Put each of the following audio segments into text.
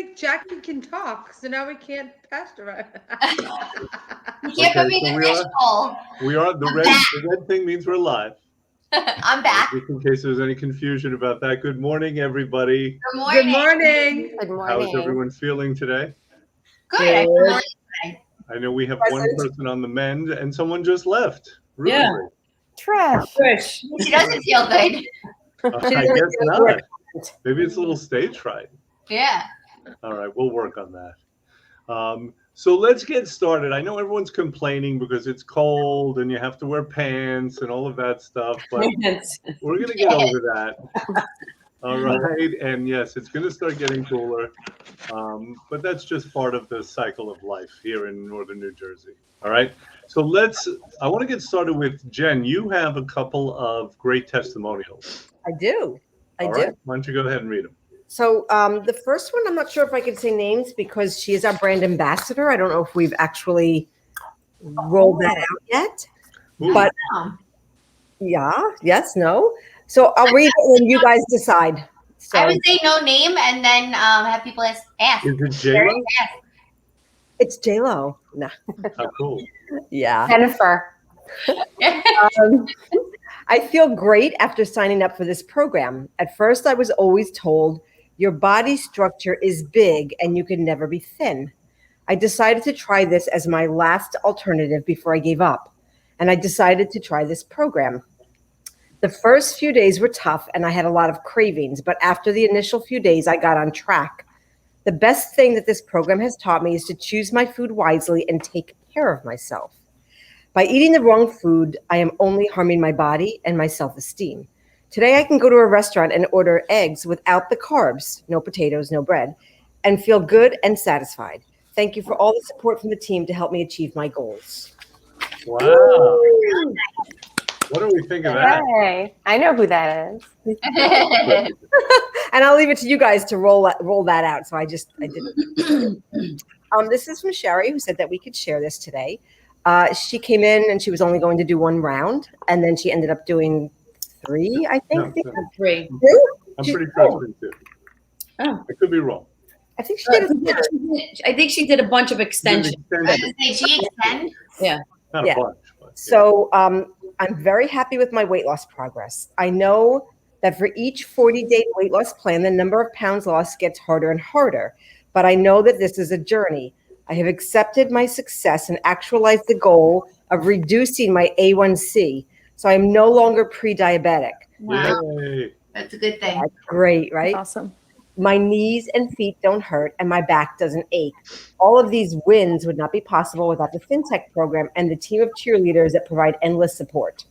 week Jackie can talk, so now we can't pasteurize. You can't put me in the fishbowl. We are the red thing means we're live. I'm back. Just in case there's any confusion about that. Good morning, everybody. Good morning. Good morning. Good morning. How's everyone feeling today? Good. I feel really today. I know we have one person on the mend, and someone just left. Really? Yeah. Trish. She doesn't feel good. I guess not. Maybe it's a little stage fright. Yeah. All right, we'll work on that. So let's get started. I know everyone's complaining because it's cold and you have to wear pants and all of that stuff, but we're going to get over that. All right. And yes, it's going to start getting cooler, but that's just part of the cycle of life here in northern New Jersey. All right. So I want to get started with Jen. You have a couple of great testimonials. I do. All right. Why don't you go ahead and read them? So the first one, I'm not sure if I can say names because she is our brand ambassador. I don't know if we've actually rolled that out yet. Ooh. But yes, no. So I'll read it and you guys decide. So, I would say no name and then have people ask. Is it J-Lo? it's J-Lo. No. How cool. Yeah. Jennifer. I feel great after signing up for this program. At first, I was always told your body structure is big and you can never be thin. I decided to try this as my last alternative before I gave up. And I decided to try this program. The first few days were tough and I had a lot of cravings, but after the initial few days, I got on track. The best thing that this program has taught me is to choose my food wisely and take care of myself. By eating the wrong food, I am only harming my body and my self-esteem. Today, I can go to a restaurant and order eggs without the carbs, no potatoes, no bread, and feel good and satisfied. Thank you for all the support from the team to help me achieve my goals. Wow. What do we think of that? Hey, I know who that is. And I'll leave it to you guys to roll that out. So I didn't. This is from Sherry, who said that we could share this today. She came in and she was only going to do one round, and then she ended up doing 3, I think. No, 3. I'm pretty sure it's 2. Oh. I could be wrong. I think she did. I think she did a bunch of extensions. I was going to say, she extend? Yeah. Not Yeah. a bunch. But, yeah. So I'm very happy with my weight loss progress. I know that for each 40-day weight loss plan, the number of pounds lost gets harder and harder. But I know that this is a journey. I have accepted my success and actualized the goal of reducing my A1C. So I'm no longer pre-diabetic. Wow. Yay. That's a good thing. That's great, right? Awesome. My knees and feet don't hurt and my back doesn't ache. All of these wins would not be possible without the FinTech program and the team of cheerleaders that provide endless support.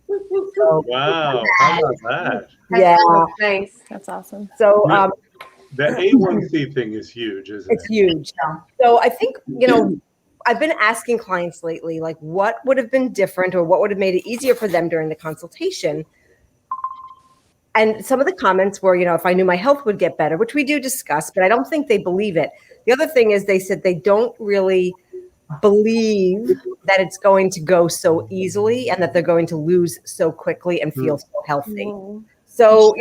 So, Wow. How about that? yeah. Nice. That's awesome. So The A1C thing is huge, isn't it's it? huge. So I think, I've been asking clients lately, like what would have been different or what would have made it easier for them during the consultation. And some of the comments were, if I knew my health would get better, which we do discuss, but I don't think they believe it. The other thing is they said they don't really believe that it's going to go so easily and that they're going to lose so quickly and feel so healthy. Mm. So,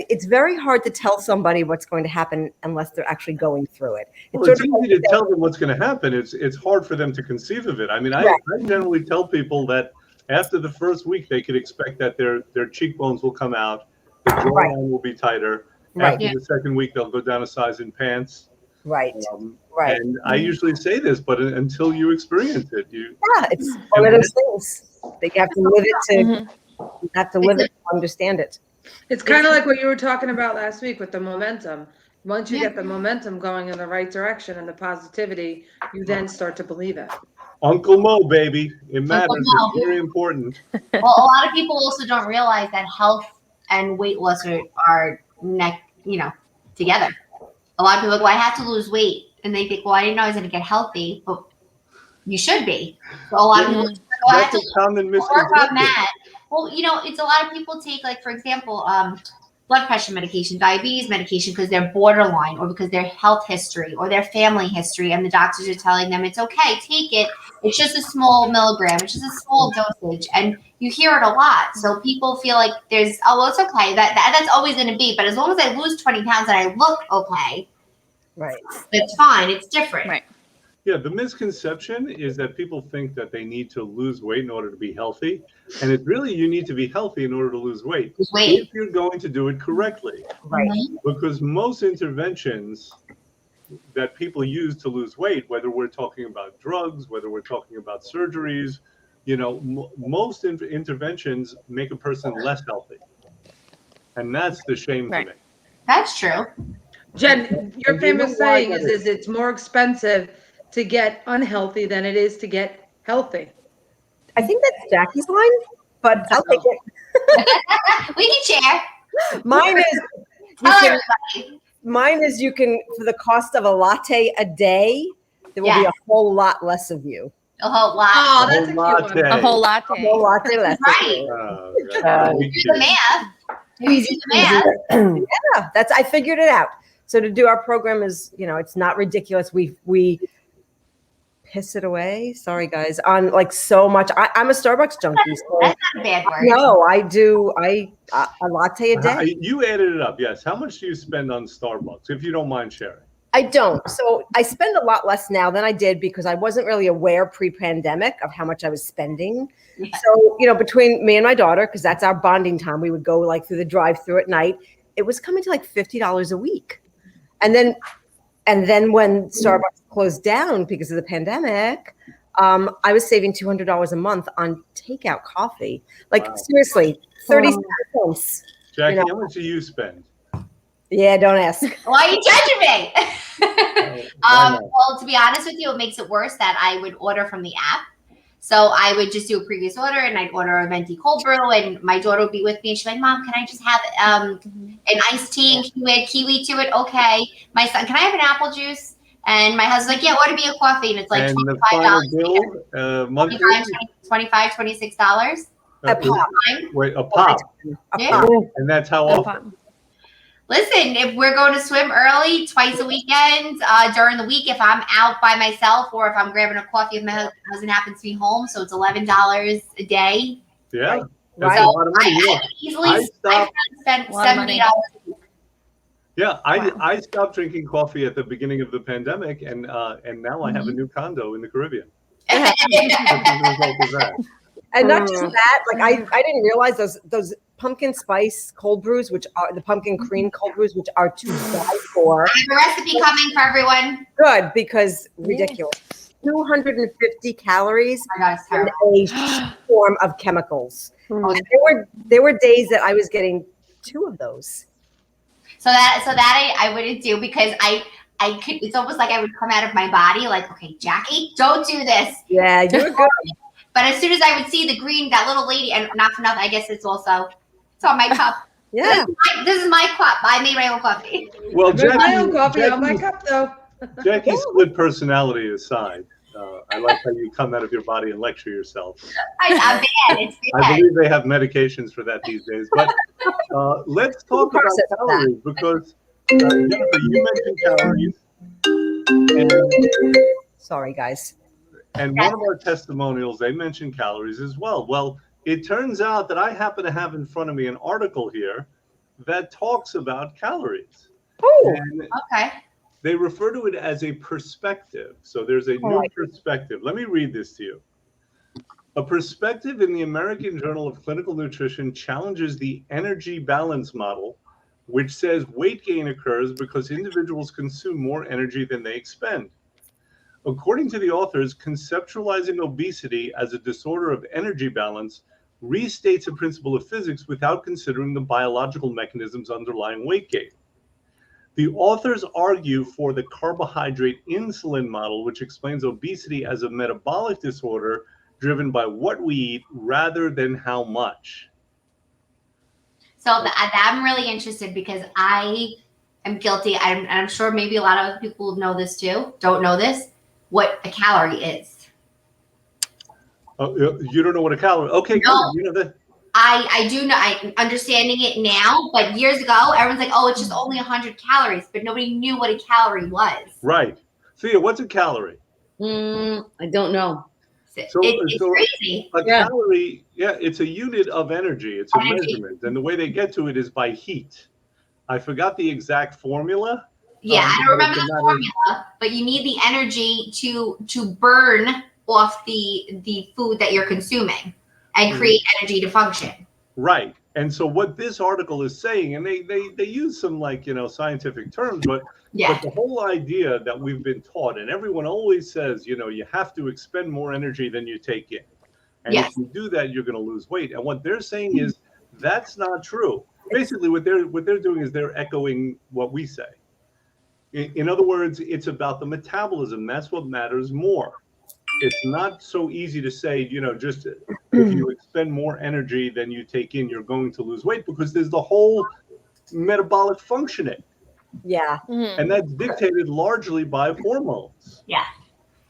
it's very hard to tell somebody what's going to happen unless they're actually going through it. Well, it's easy to tell them what's going to happen. It's hard for them to conceive of it. I mean, I generally tell people that after the first week, they could expect that their cheekbones will come out, the jawline will be tighter. Right. After the second week, they'll go down a size in pants. Right. Right. And I usually say this, but until you experience it, it's one of those things. They have to live it to have to live it to understand it. It's kind of like what you were talking about last week with the momentum. Once you get the momentum going in the right direction and the positivity, you then start to believe it. Uncle Mo, baby. It matters. It's very important. Well, a lot of people also don't realize that health and weight loss are together. A lot of people go, I have to lose weight. And they think, well, I didn't know I was going to get healthy, but you should be. So a lot of people I have to work on that. Well, it's a lot of people take, like, for example, blood pressure medication, diabetes medication, because they're borderline or because their health history or their family history, and the doctors are telling them it's okay, take it. It's just a small milligram. It's just a small dosage, and you hear it a lot. So people feel like there's, oh, well, it's okay. That's always going to be. But as long as I lose 20 pounds and I look okay, Right. it's fine. It's different. Right. Yeah, the misconception is that people think that they need to lose weight in order to be healthy. And it's really, you need to be healthy in order to lose weight. If you're going to do it correctly. Right. Because most interventions that people use to lose weight, whether we're talking about drugs, whether we're talking about surgeries, you know, most interventions make a person less healthy. And that's the shame to me. That's true. Jen, your And do you know famous why saying that is it's more expensive to get unhealthy than it is to get healthy. I think that's Jackie's line, but I'll take it. We can share. Mine is Tell everybody. mine is you can, for the cost of a latte a day, there will be a whole lot less of you. A whole lot. Oh, that's a cute latte. one. A whole A latte. whole latte less. Right. Oh, Uh, God. Do the math. Easy. Do the math. Yeah, that's, I figured it out. So to do our program is, you know, it's not ridiculous. We piss it away. Sorry, guys, on like so much. I'm a Starbucks junkie. So That's not a bad word. no, I do. A latte a day. You added it up, yes. How much do you spend on Starbucks, if you don't mind sharing? I don't. So I spend a lot less now than I did because I wasn't really aware pre-pandemic of how much I was spending. Yeah. So, you know, between me and my daughter, because that's our bonding time, we would go like through the drive-through at night. It was coming to like $50 a week. And then when Starbucks closed down because of the pandemic, I was saving $200 a month on takeout coffee. Like seriously, 30 cents. Jackie, You know. how much do you spend? Yeah, don't ask. Why are you judging me? Why not? Well, to be honest with you, it makes it worse that I would order from the app. So I would just do a previous order and I'd order a venti cold brew and my daughter would be with me and she's like, Mom, can I just have an iced tea and can you add kiwi to it? Okay. My son, can I have an apple juice? And my husband's like, yeah, order me a coffee. And it's like And the $25 final a year. bill, monthly? $25, $26. A pop. Wait, a pop. A Yeah. pop. And that's how often? Listen, if we're going to swim early, twice a weekend, during the week, if I'm out by myself or if I'm grabbing a coffee if my husband happens to be home, so it's $11 a day. Yeah. Right. That's a lot of money. You know, I easily spend A lot of money. $70. yeah, I stopped drinking coffee at the beginning of the pandemic, and now I have a new condo in the Caribbean. That's the result of that. And not just that, like I didn't realize those pumpkin spice cold brews, which are the pumpkin cream cold brews, which are to die for. I have a recipe coming for everyone. Good, because ridiculous. 250 calories Oh my God, it's and terrible. a form of chemicals. Oh, And there were days that I was getting 2 of those. So that I wouldn't do because I could. It's almost like I would come out of my body like, okay, Jackie, don't do this. Yeah, you were good. But as soon as I would see the green, that little lady, and not for nothing, I guess it's on my cup. Yeah. This is my cup. I made my own coffee. Well, Make my own Jackie, coffee on my cup though. Jackie's split personality aside, I like how you come out of your body and lecture yourself. I'm bad. It's I bad. believe they have medications for that these days. But let's talk about process that. calories because Jennifer, you mentioned calories. Sorry, guys. And one of our testimonials, they mentioned calories as well. Well, it turns out that I happen to have in front of me an article here that talks about calories. Oh, And Okay. they refer to it as a perspective. So there's a new perspective. Let me read this to you. A perspective in the American Journal of Clinical Nutrition challenges the energy balance model, which says weight gain occurs because individuals consume more energy than they expend. According to the authors, conceptualizing obesity as a disorder of energy balance restates a principle of physics without considering the biological mechanisms underlying weight gain. The authors argue for the carbohydrate insulin model, which explains obesity as a metabolic disorder driven by what we eat rather than how much. So I'm really interested because I am guilty. I'm sure maybe a lot of other people know this too. Don't know this. What a calorie is. Oh, you don't know what a calorie? Okay, No. good. You know that. I do know, I'm understanding it now, but years ago, everyone's like, oh, it's just only 100 calories, but nobody knew what a calorie was. Right. Thea, what's a calorie? I don't know. So It's crazy. A calorie, it's a unit of energy. It's a Energy. measurement. And the way they get to it is by heat. I forgot the exact formula. Yeah, I don't remember the formula, but you need the energy to burn off the food that you're consuming and create energy to function. Right. And so what this article is saying, and they use some scientific terms, but the whole idea that we've been taught, and everyone always says, you have to expend more energy than you take in. And if you do that, you're going to lose weight. And what they're saying is that's not true. Basically, what they're doing is they're echoing what we say. In other words, it's about the metabolism. That's what matters more. It's not so easy to say, just if you expend more energy than you take in, you're going to lose weight, because there's the whole metabolic functioning. Yeah. And that's dictated largely by hormones. Yeah.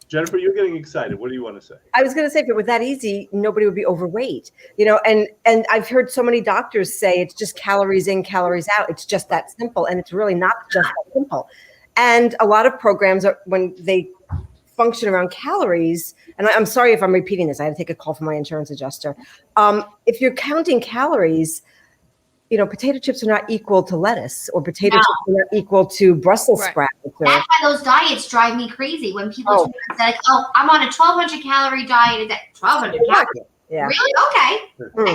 Jennifer, you're getting excited. What do you want to say? I was going to say, if it were that easy, nobody would be overweight, and I've heard so many doctors say it's just calories in, calories out. It's just that simple. And it's really not just that simple. And a lot of programs when they function around calories, and I'm sorry if I'm repeating this, I had to take a call from my insurance adjuster. If you're counting calories, potato chips are not equal to lettuce, or potato chips are not equal to Brussels sprouts. That's why those diets drive me crazy. When people say like, oh, I'm on a 1,200 calorie diet. Is that 1,200 calories? Yeah. Really? Okay.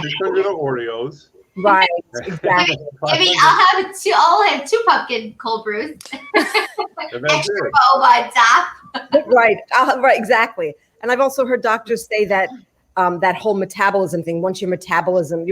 600 Oreos. Right. Exactly. I'll have 2 pumpkin cold brews. Extra boba on top. Right. Right. Exactly. And I've also heard doctors say that that whole metabolism thing. Once your metabolism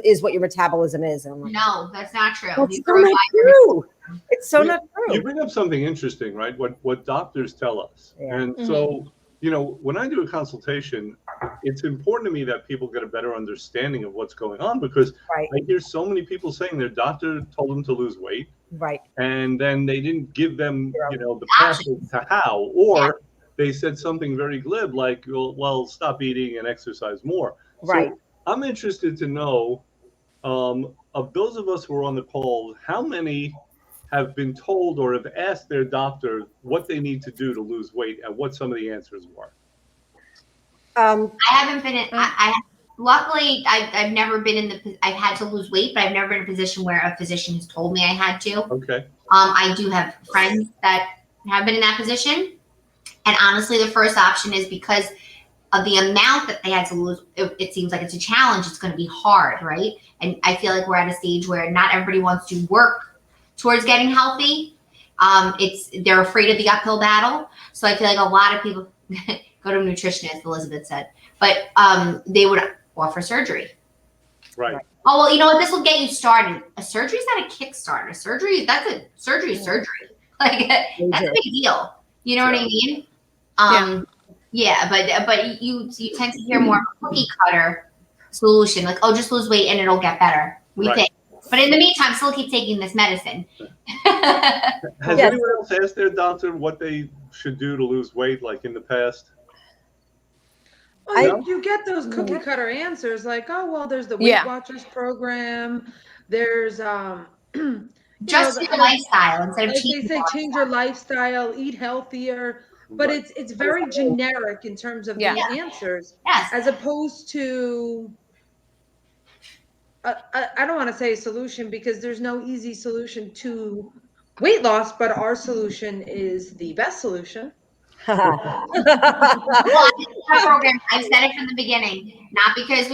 is what your metabolism is. And I'm like, no, that's not true. It's so not true. It's so not true. You bring up something interesting, right? What doctors tell us. Yeah. And so, when I do a consultation, it's important to me that people get a better understanding of what's going on, because I hear so many people saying their doctor told them to lose weight. Right. And then they didn't give them, the path to how, or they said something very glib like, well, stop eating and exercise more. Right. So I'm interested to know, of those of us who are on the call, how many have been told or have asked their doctor what they need to do to lose weight and what some of the answers were? I haven't been in, luckily, I've never been I've had to lose weight, but I've never been in a position where a physician has told me I had to. Okay. I do have friends that have been in that position. And honestly, the first option is because of the amount that they had to lose. It seems like it's a challenge. It's going to be hard, right? And I feel like we're at a stage where not everybody wants to work towards getting healthy. They're afraid of the uphill battle. So I feel like a lot of people go to a nutritionist, Elizabeth said, but they would offer surgery. Right. Oh, well, you know what? This will get you started. A surgery is not a kickstart. Surgery is surgery. Like, that's a big deal. You know what I mean? But you tend to hear more of a cookie cutter solution, like, oh, just lose weight and it'll get better. We think. But in the meantime, still keep taking this medicine. Has anyone else asked their doctor what they should do to lose weight, like in the past? Well, you get those cookie cutter answers, like, oh, well, there's the Weight Watchers program. There's just your lifestyle instead of they say change your lifestyle, eat healthier. But it's very generic in terms of the answers, as opposed to. I don't want to say solution, because there's no easy solution to weight loss, but our solution is the best solution. Well, program, I've said it from the beginning, not because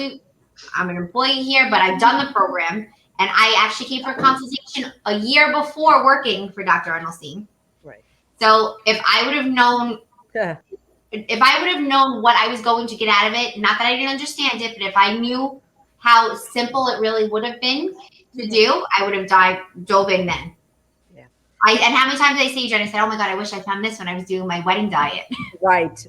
I'm an employee here, but I've done the program, and I actually came for a consultation a year before working for Dr. Arnoldstein. Right. So if I would have known, what I was going to get out of it, not that I didn't understand it, but if I knew how simple it really would have been to do, I would have dove in then. Yeah. And how many times did I say, Jen, I said, oh my God, I wish I found this when I was doing my wedding diet. Right.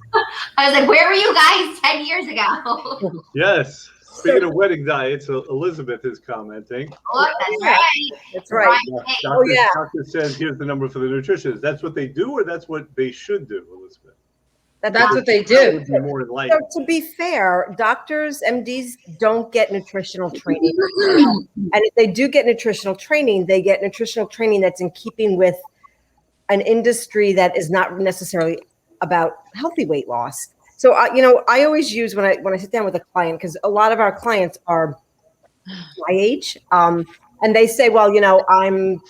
I was like, where were you guys 10 years ago? Yes. Speaking of wedding diets, Elizabeth is commenting. Oh, that's right. That's right. Doctor says, here's the number for the nutritionist. That's what they do, or that's what they should do, Elizabeth? That's what they That do. would be more enlightening. So to be fair, doctors, MDs don't get nutritional training. And if they do get nutritional training, they get nutritional training that's in keeping with an industry that is not necessarily about healthy weight loss. So, I always use when I sit down with a client, because a lot of our clients are my age, and they say, well, I'm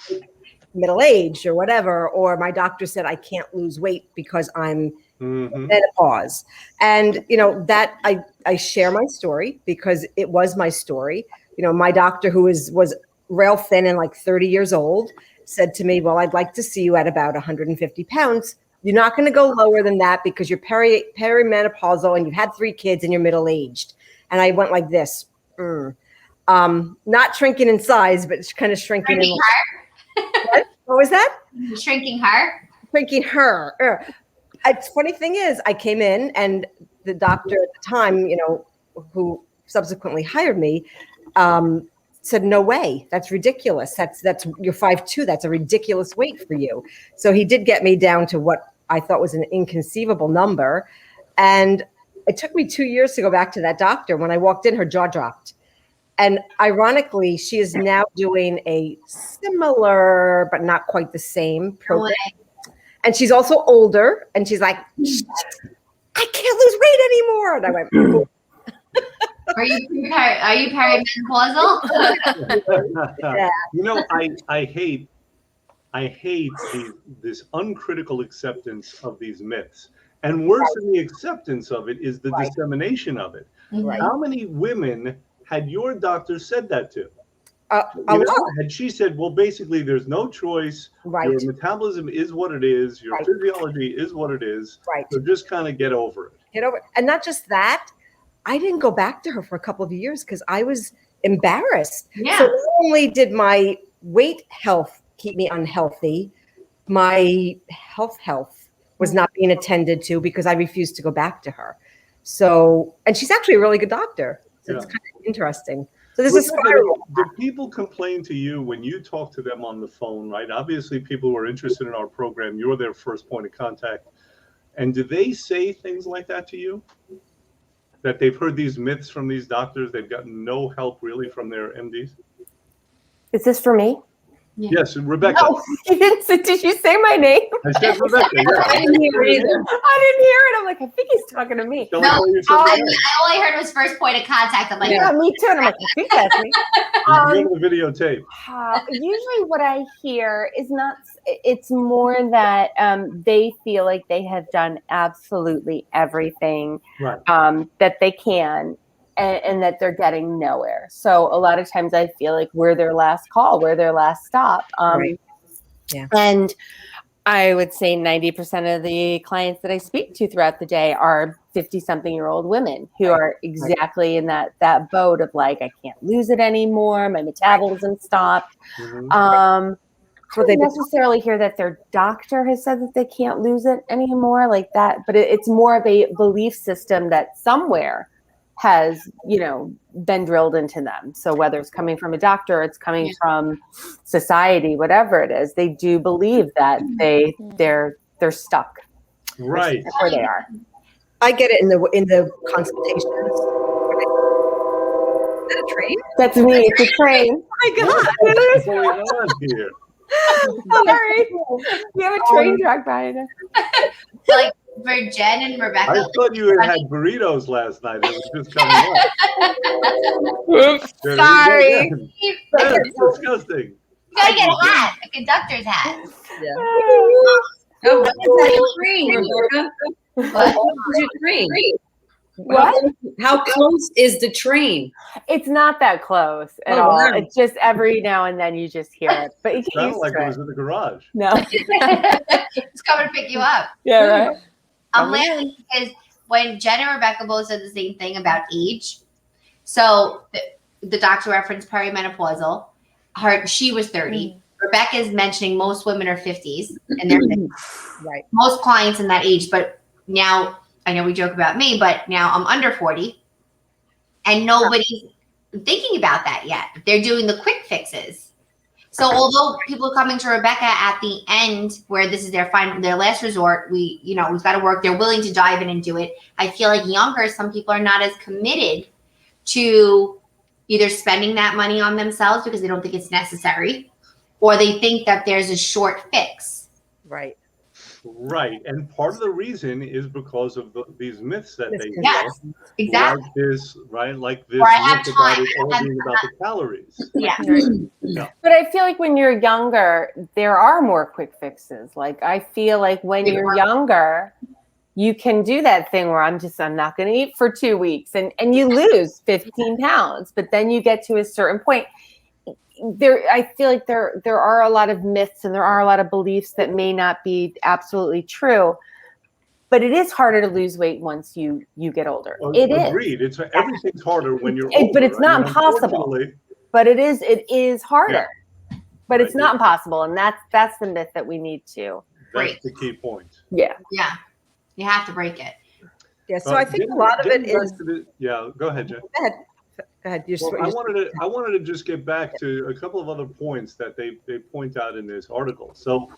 middle-aged or whatever, or my doctor said I can't lose weight because I'm menopause. And, that I share my story because it was my story. My doctor, who was rail thin and like 30 years old, said to me, well, I'd like to see you at about 150 pounds. You're not going to go lower than that because you're perimenopausal and you've had 3 kids and you're middle-aged. And I went like this, not shrinking in size, but kind of shrinking in heart. What was that? Shrinking heart? Shrinking her. The funny thing is, I came in and the doctor at the time, who subsequently hired me, said, no way, that's ridiculous. That's you're 5'2". That's a ridiculous weight for you. So he did get me down to what I thought was an inconceivable number. And it took me 2 years to go back to that doctor. When I walked in, her jaw dropped. And ironically, she is now doing a similar, but not quite the same program. And she's also older. And she's like, I can't lose weight anymore. And I went, cool. Are you perimenopausal? Yeah. I hate this uncritical acceptance of these myths. And worse than the acceptance of it is the dissemination of it. Right. How many women had your doctor said that to? Had she said, well, basically, there's no choice. Right. Your metabolism is what it is. Your physiology is what it is. Right. So just kind of get over it. Get over it. And not just that, I didn't go back to her for a couple of years because I was embarrassed. Yeah. So not only did my weight health keep me unhealthy, my health was not being attended to because I refused to go back to her. So, and she's actually a really good doctor. So it's kind of interesting. So this is spiral. Do people complain to you when you talk to them on the phone, right? Obviously, people who are interested in our program, you're their first point of contact. And do they say things like that to you? That they've heard these myths from these doctors, they've gotten no help really from their MDs? Is this for me? Yeah. Yes, Rebecca. No, you didn't say, did you say my name? I said Rebecca, yeah. I didn't hear it either. I didn't hear it. I'm like, I think he's talking to me. Shall No, I call you I something? only heard was first point of contact. I'm like, Yeah, me too. And I'm like, I think that's me. Give the videotape. Usually what I hear is not, it's more that they feel like they have done absolutely everything that they can. And that they're getting nowhere. So a lot of times I feel like we're their last call, we're their last stop. Yeah. And I would say 90% of the clients that I speak to throughout the day are 50-something-year-old women who are exactly in that boat of like, I can't lose it anymore. My metabolism stopped. I don't necessarily hear that their doctor has said that they can't lose it anymore like that, but it's more of a belief system that somewhere has, been drilled into them. So whether it's coming from a doctor, it's coming from society, whatever it is, they do believe that they're stuck. Right. That's where they are. I get it in the consultations. Is that a train? That's me. It's a train. Oh my God. What's going on here? Sorry. We have a train track behind us. like for Jen and Rebecca. I thought you had burritos last night. It was just coming up. Oops, sorry. That's disgusting. You gotta get a hat, a conductor's hat. Yeah. Oh, what is that your train, Rebecca? What? What is your train? What? How close is the train? It's not that close at Oh, all. wow. It's just every now and then you just hear it. But you get Sounded used like to it it. was in the garage. No. It's coming to pick you up. Yeah, right. I'm laughing because when Jen and Rebecca both said the same thing about age, so the doctor referenced perimenopausal. She was 30. Rebecca's mentioning most women are 50s, and they're Right. most clients in that age. But now I know we joke about me, but now I'm under 40, and nobody's thinking about that yet. They're doing the quick fixes. So although people are coming to Rebecca at the end, where this is their last resort, we've got to work. They're willing to dive in and do it. I feel like younger, some people are not as committed to either spending that money on themselves because they don't think it's necessary, or they think that there's a short fix. Right. Right, and part of the reason is because of these myths that they Yes, exactly. like this, right? Like this Or I have myth about time. it all being about the calories. Yeah. Yeah. But I feel like when you're younger, there are more quick fixes. Like I feel like when you're younger, you can do that thing where I'm not going to eat for 2 weeks, and you lose 15 pounds. But then you get to a certain point. I feel like there are a lot of myths and there are a lot of beliefs that may not be absolutely true, but it is harder to lose weight once you get older. Agreed. Everything's harder when you're older. But it's not impossible. But it is harder. Yeah. But it's not impossible, and that's the myth that we need to break. That's the key point. Yeah. Yeah. You have to break it. Yeah. So I think a lot of it is. Go ahead, Jen. Go ahead. Go ahead. I wanted to just get back to a couple of other points that they point out in this article. So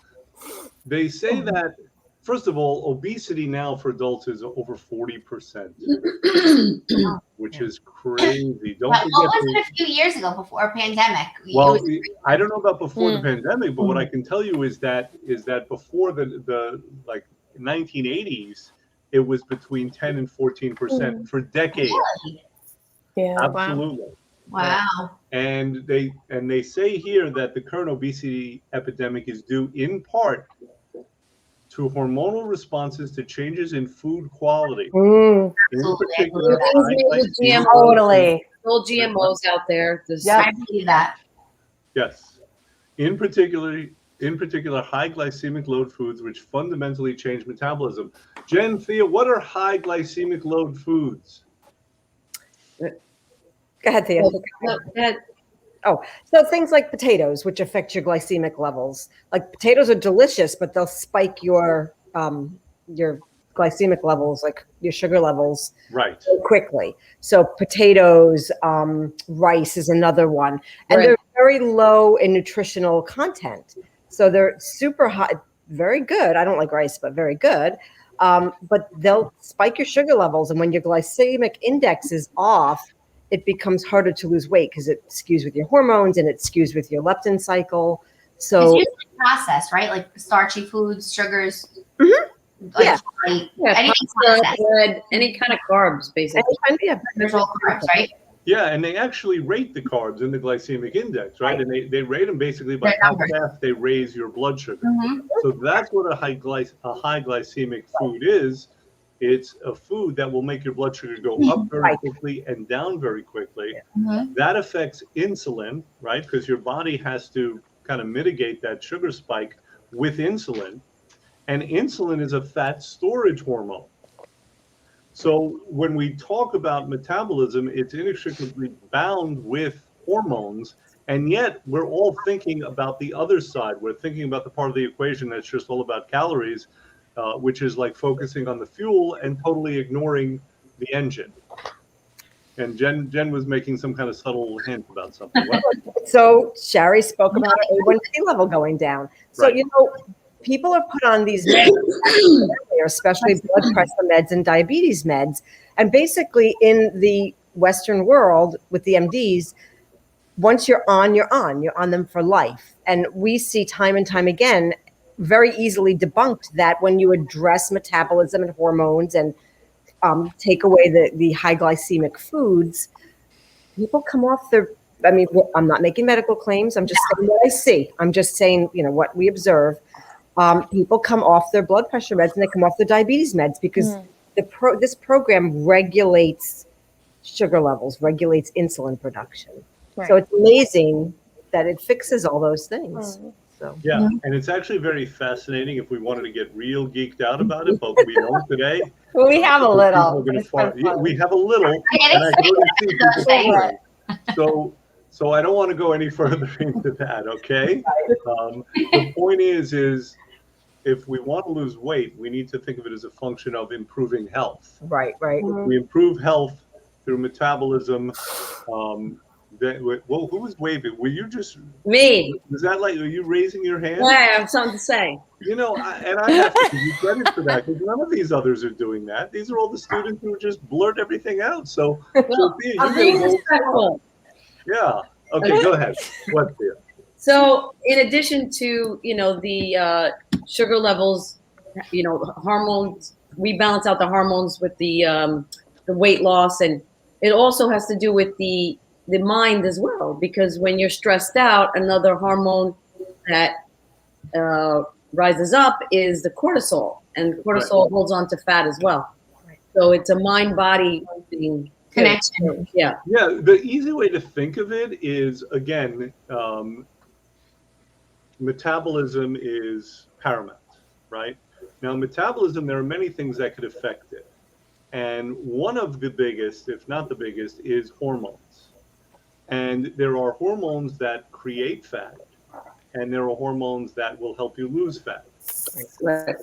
they say that, first of all, obesity now for adults is over 40%, which is crazy. What was it a few years ago before pandemic? Well, I don't know about before the pandemic, but what I can tell you is that before the like 1980s, it was between 10 and 14% for decades. Really? Yeah, absolutely. Wow. And they say here that the current obesity epidemic is due in part to hormonal responses to changes in food quality. In particular, totally. Old GMOs out there. I believe that. Yes. In particular, high glycemic load foods, which fundamentally change metabolism. Jen, Thea, what are high glycemic load foods? Go ahead, Thea. So things like potatoes, which affect your glycemic levels. Like potatoes are delicious, but they'll spike your glycemic levels, like your sugar levels, right, quickly. So potatoes, rice is another one, and they're very low in nutritional content. So they're super high, very good. I don't like rice, but very good. But they'll spike your sugar levels, and when your glycemic index is off, it becomes harder to lose weight because it skews with your hormones and it skews with your leptin cycle. So it's usually processed, right? Like starchy foods, sugars. Mm-hmm. Like any kind of carbs, basically. There's all carbs, right? Yeah, and they actually rate the carbs in the glycemic index, right? And they rate them basically by how fast they raise your blood sugar. Mm-hmm. So that's what a high glycemic food is. It's a food that will make your blood sugar go up very quickly and down very quickly. Mm-hmm. That affects insulin, right? Because your body has to kind of mitigate that sugar spike with insulin. And insulin is a fat storage hormone. So when we talk about metabolism, it's inextricably bound with hormones. And yet we're all thinking about the other side. We're thinking about the part of the equation that's just all about calories, which is like focusing on the fuel and totally ignoring the engine. And Jen was making some kind of subtle hint about something. So Shari spoke about A1C level going down. So, people are put on these meds, especially blood pressure meds and diabetes meds. And basically in the Western world with the MDs, once you're on them for life. And we see time and time again, very easily debunked that when you address metabolism and hormones and take away the high glycemic foods, people come off I'm not making medical claims. I'm just saying what I see. I'm just saying, what we observe. People come off their blood pressure meds and they come off their diabetes meds because this program regulates sugar levels, regulates insulin production. Right. So it's amazing that it fixes all those things. So yeah, and it's actually very fascinating if we wanted to get real geeked out about it, but we don't today. We have a little. We have a little. And I can already see so I don't want to go any further into that, okay? The point is if we want to lose weight, we need to think of it as a function of improving health. Right. If we improve health through metabolism, Well, who was waving? Were you just Me. Was that like? Were you raising your hand? Yeah, I have something to say. You know, I have to give you credit for that because none of these others are doing that. These are all the students who just blurt everything out. So, Well, Thea, I'm being respectful. Yeah. Okay, go ahead. What, Thea? So, in addition to the sugar levels, hormones, we balance out the hormones with the weight loss, and it also has to do with the mind as well. Because when you're stressed out, another hormone that rises up is the cortisol, and cortisol holds on to fat as well. So it's a mind-body thing. Connection. Yeah. Yeah, the easy way to think of it is, again, metabolism is paramount, right? Now, metabolism, there are many things that could affect it. And one of the biggest, if not the biggest, is hormones. And there are hormones that create fat, and there are hormones that will help you lose fat. Right.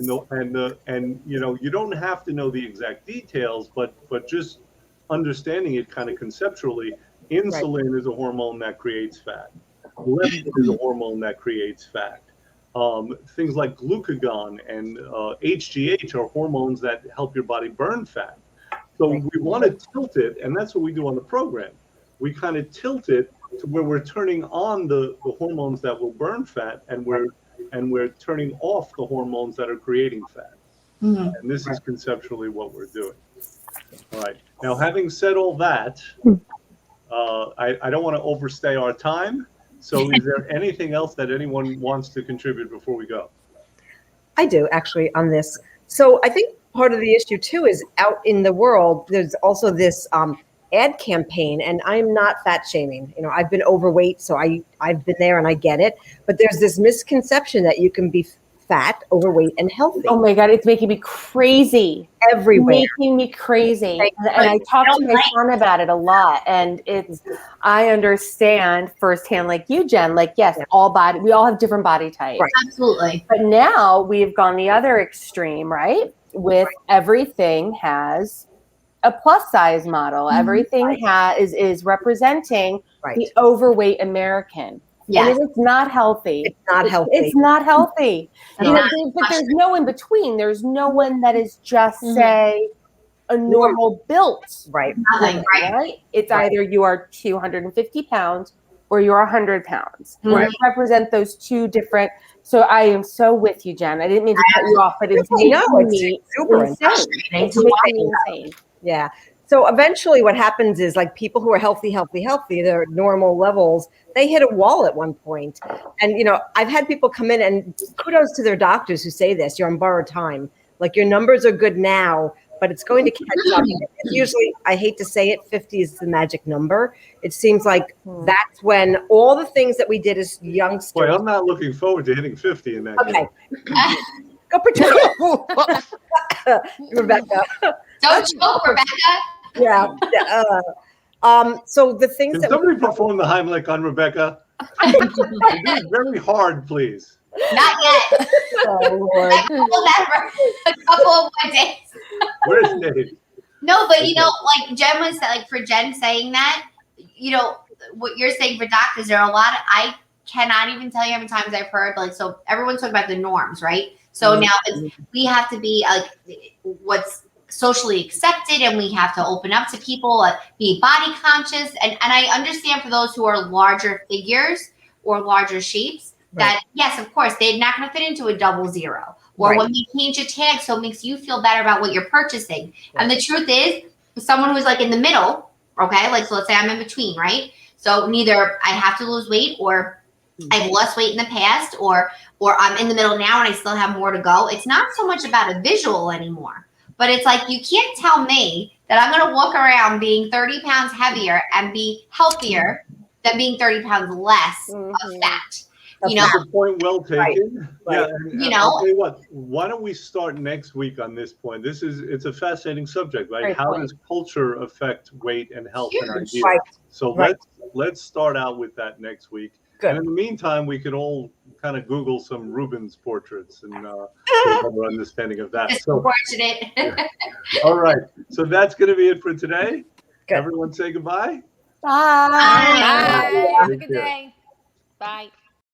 And you don't have to know the exact details, but just understanding it kind of conceptually, insulin is a hormone that creates fat. Leptin is a hormone that creates fat. Things like glucagon and HGH are hormones that help your body burn fat. So we want to tilt it, and that's what we do on the program. We kind of tilt it to where we're turning on the hormones that will burn fat, and we're turning off the hormones that are creating fat. And this is conceptually what we're doing. All right. Now, having said all that, I don't want to overstay our time. So is there anything else that anyone wants to contribute before we go? I do, actually, on this. So I think part of the issue, too, is out in the world, there's also this ad campaign, and I'm not fat shaming. I've been overweight, so I've been there and I get it. But there's this misconception that you can be fat, overweight, and healthy. Oh my God, it's making me crazy. Everywhere. Making me crazy. And I talk to my son about it a lot. And I understand firsthand, like you, Jen, like, yes, we all have different body types. Right. Absolutely. But now we've gone the other extreme, right? With everything has a plus size model. Everything is representing the overweight American. Yes. And it is not healthy. It's not healthy. It's not healthy. But there's no in between. There's no one that is just, say, a normal built. Right. Nothing, right? It's either you are 250 pounds or you're 100 pounds. Right. And they represent those two different. So I am so with you, Jen. I didn't mean to cut you off, but it's making me super insane. It's making me insane. Yeah. So eventually what happens is, like, people who are healthy, their normal levels, they hit a wall at one point. And, I've had people come in, and kudos to their doctors who say this, you're on borrowed time. Like, your numbers are good now, but it's going to catch up. It's usually, I hate to say it, 50 is the magic number. It seems like that's when all the things that we did as youngsters. Boy, I'm not looking forward to hitting 50 in that Okay. game. Go pretend. Rebecca. Don't choke, Rebecca. Yeah. So the things Can that somebody perform the Heimlich on Rebecca? Do it very hard, please. Not yet. Oh, Lord. Hold that for a couple of more days. Where's Nate? No, but like Jen was like, for Jen saying that, what you're saying for doctors, there are a lot of, I cannot even tell you how many times I've heard, like, so everyone's talking about the norms, right? So now we have to be like what's socially accepted, and we have to open up to people, be body conscious. And I understand for those who are larger figures or larger shapes, that yes, of course, they're not going to fit into a 00. Or when we change your tag, so it makes you feel better about what you're purchasing. And the truth is, someone who's like in the middle, okay, like, so let's say I'm in between, right? So neither I have to lose weight, or I've lost weight in the past, or I'm in the middle now and I still have more to go. It's not so much about a visual anymore, but it's like, you can't tell me that I'm going to walk around being 30 pounds heavier and be healthier than being 30 pounds less of fat. That's a point well taken. Right. Yeah, I'll tell you what, why don't we start next week on this point? it's a fascinating subject, right? How does culture affect weight and health and ideas? Right. So let's start out with that next week. Good. And in the meantime, we could all kind of Google some Rubens portraits and get a better understanding of that. Unfortunate. All right. So that's going to be it for today. Good. Everyone say goodbye. Bye. Bye. Have a Take good care. day. Bye.